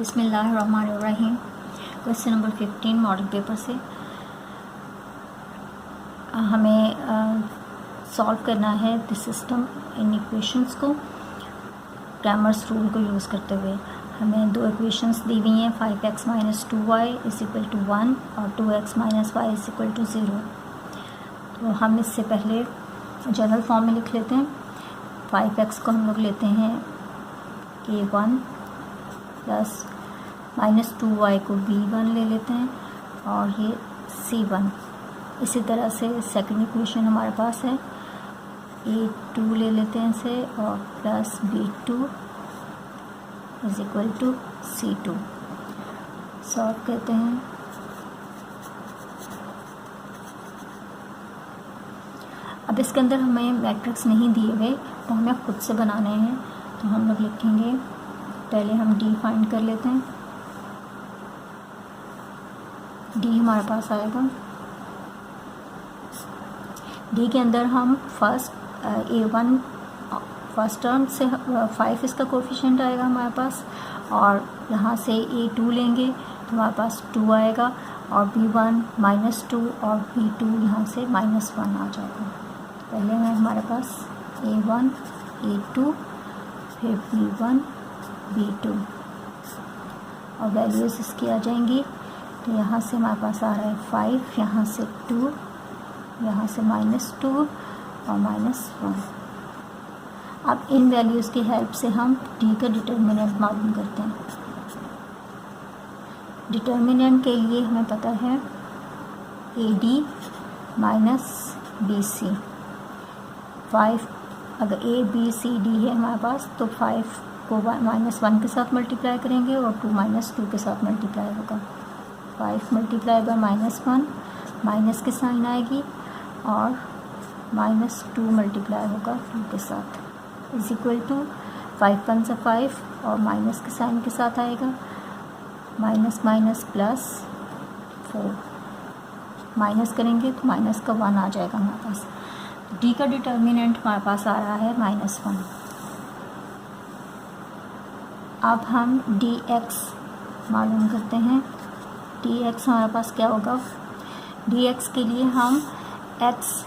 बिस्मिल्लाहिर्रहमानिर्रहीम। Question number 15 model paper से हमें सॉल्व करना है द सिस्टम इन इक्वेशंस को क्रैमर्स रूल को यूज़ करते हुए। हमें दो इक्वेशंस दी हुई हैं 5x - 2y = 1 और 2x - y = 0। तो हम इससे पहले जनरल फॉर्म में लिख लेते हैं। 5x को हम लोग लेते हैं a1 प्लस -2y को b1 ले लेते हैं और ये c1। इसी तरह से सेकंड इक्वेशन हमारे पास है a2 ले लेते हैं इसे और प्लस b2 = c2। सॉल्व करते हैं। अब इसके अंदर हमें मैट्रिक्स नहीं दिए हुए तो हमें खुद से बनाने हैं। तो हम लोग लिखेंगे, पहले हम d फाइंड कर लेते हैं। d हमारे पास आएगा, d के अंदर हम a1 फर्स्ट टर्म से 5 इसका कोफिशिएंट आएगा हमारे पास, और यहाँ से a2 लेंगे तो हमारे पास 2 आएगा और b1 -2 और b2 यहाँ से -1 आ जाएगा। पहले है हमारे पास a1 a2 फिर b1 b2 और वैल्यूज़ इसकी आ जाएंगी। तो यहाँ से हमारे पास आ रहा है 5, यहाँ से 2, यहाँ से -2 और -1। अब इन वैल्यूज़ की हेल्प से हम d का डिटर्मिनेंट मालूम करते हैं। डिटर्मिनेंट के लिए हमें पता है AD - BC। 5 अगर A B C D है हमारे पास तो 5 को -1 के साथ मल्टीप्लाई करेंगे और 2 -2 के साथ मल्टीप्लाई होगा। 5 × -1 माइनस के साइन आएगी और -2 मल्टीप्लाई होगा 2 के साथ = 5 × 5 और माइनस के साइन के साथ आएगा -4। माइनस करेंगे तो माइनस का 1 आ जाएगा हमारे पास। d का डिटर्मिनेंट हमारे पास आ रहा है -1। अब हम dx मालूम करते हैं। dx हमारे पास क्या होगा, dx के लिए हम x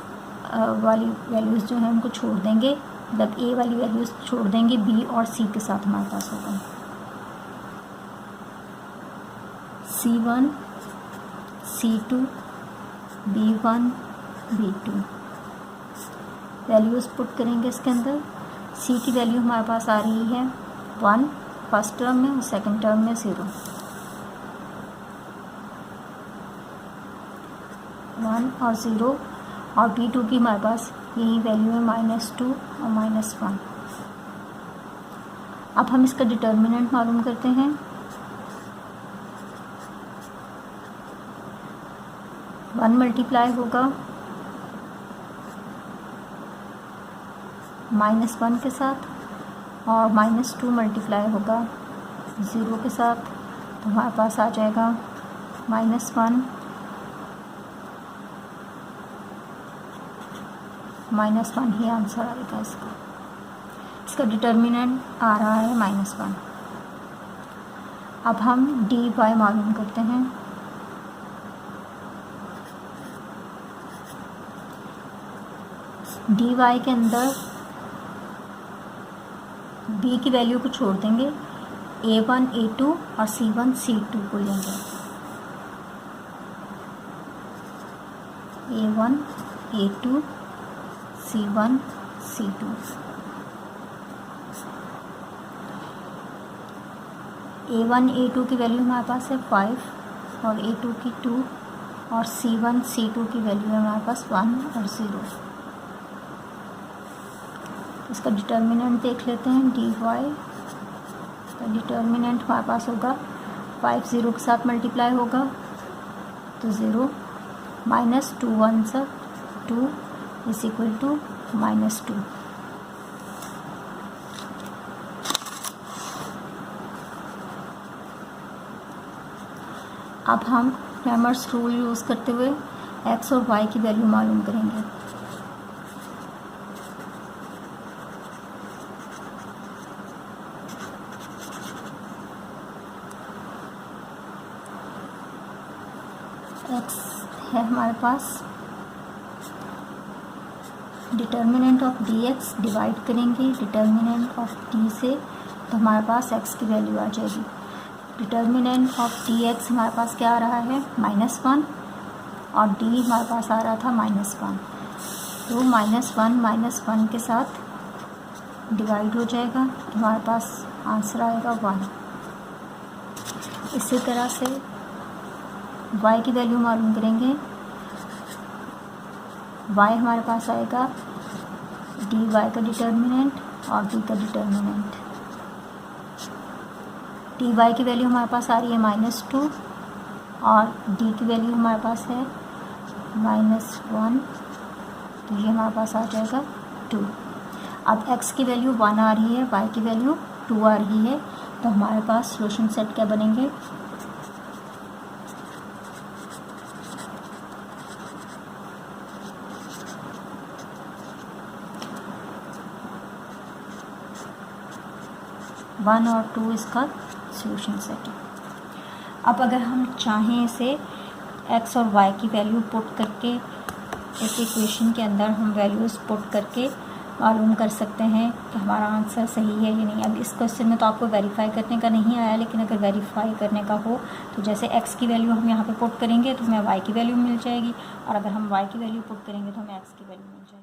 वाली वैल्यूज़ जो हैं उनको छोड़ देंगे, मतलब a वाली वैल्यूज़ छोड़ देंगे, b और c के साथ हमारे पास होगा c1 c2 b1 b2। Values put करेंगे इसके अंदर। c की वैल्यू हमारे पास आ रही है 1 फर्स्ट टर्म में और सेकंड टर्म में 0। 1 और 0 और b2 की हमारे पास यही वैल्यू है -2 और -1। अब हम इसका डिटर्मिनेंट मालूम करते हैं। वन मल्टीप्लाई होगा -1 के साथ और -2 मल्टीप्लाई होगा 0 के साथ, तो हमारे पास आ जाएगा -1 -1 ही आंसर आएगा इसका। इसका डिटर्मिनेंट आ रहा है -1। अब हम dy मालूम करते हैं। dy के अंदर b की वैल्यू को छोड़ देंगे, a1 a2 और c1 c2 को लेंगे। a1 a2 c1 c2। a1 a2 की वैल्यू हमारे पास है 5 और a2 की 2 और c1 c2 की वैल्यू है हमारे पास 1 और 0। इसका डिटर्मिनेंट देख लेते हैं। dy का डिटर्मिनेंट हमारे पास होगा 5 0 के साथ मल्टीप्लाई होगा तो 0 -2 1 से 2 = -2। अब हम क्रैमर्स रूल यूज़ करते हुए x और y की वैल्यू मालूम करेंगे। x है हमारे पास, डिटर्मिनेंट ऑफ dx डिवाइड करेंगे डिटर्मिनेंट ऑफ d से, तो हमारे पास x की वैल्यू आ जाएगी। डिटर्मिनेंट ऑफ dx हमारे पास क्या आ रहा है, -1, और d हमारे पास आ रहा था -1, तो -1 के साथ डिवाइड हो जाएगा, तो हमारे पास आंसर आएगा 1। इसी तरह से y की वैल्यू मालूम करेंगे। y हमारे पास आएगा dy का डिटर्मिनेंट और d का डिटर्मिनेंट। dy की वैल्यू हमारे पास आ रही है -2 और d की वैल्यू हमारे पास है -1, तो ये हमारे पास आ जाएगा 2। अब x की वैल्यू 1 आ रही है, y की वैल्यू 2 आ रही है, तो हमारे पास सॉल्यूशन सेट क्या बनेंगे, वन और 2 इसका सॉल्यूशन सेट है। अब अगर हम चाहें इसे x और y की वैल्यू पुट करके इस इक्वेशन के अंदर हम वैल्यूज़ पुट करके मालूम कर सकते हैं कि हमारा आंसर सही है या नहीं। अब इस क्वेश्चन में तो आपको वेरीफाई करने का नहीं आया, लेकिन अगर वेरीफाई करने का हो तो जैसे x की वैल्यू हम यहाँ पे पुट करेंगे तो हमें y की वैल्यू मिल जाएगी, और अगर हम y की वैल्यू पुट करेंगे तो हमें x की वैल्यू मिल जाएगी।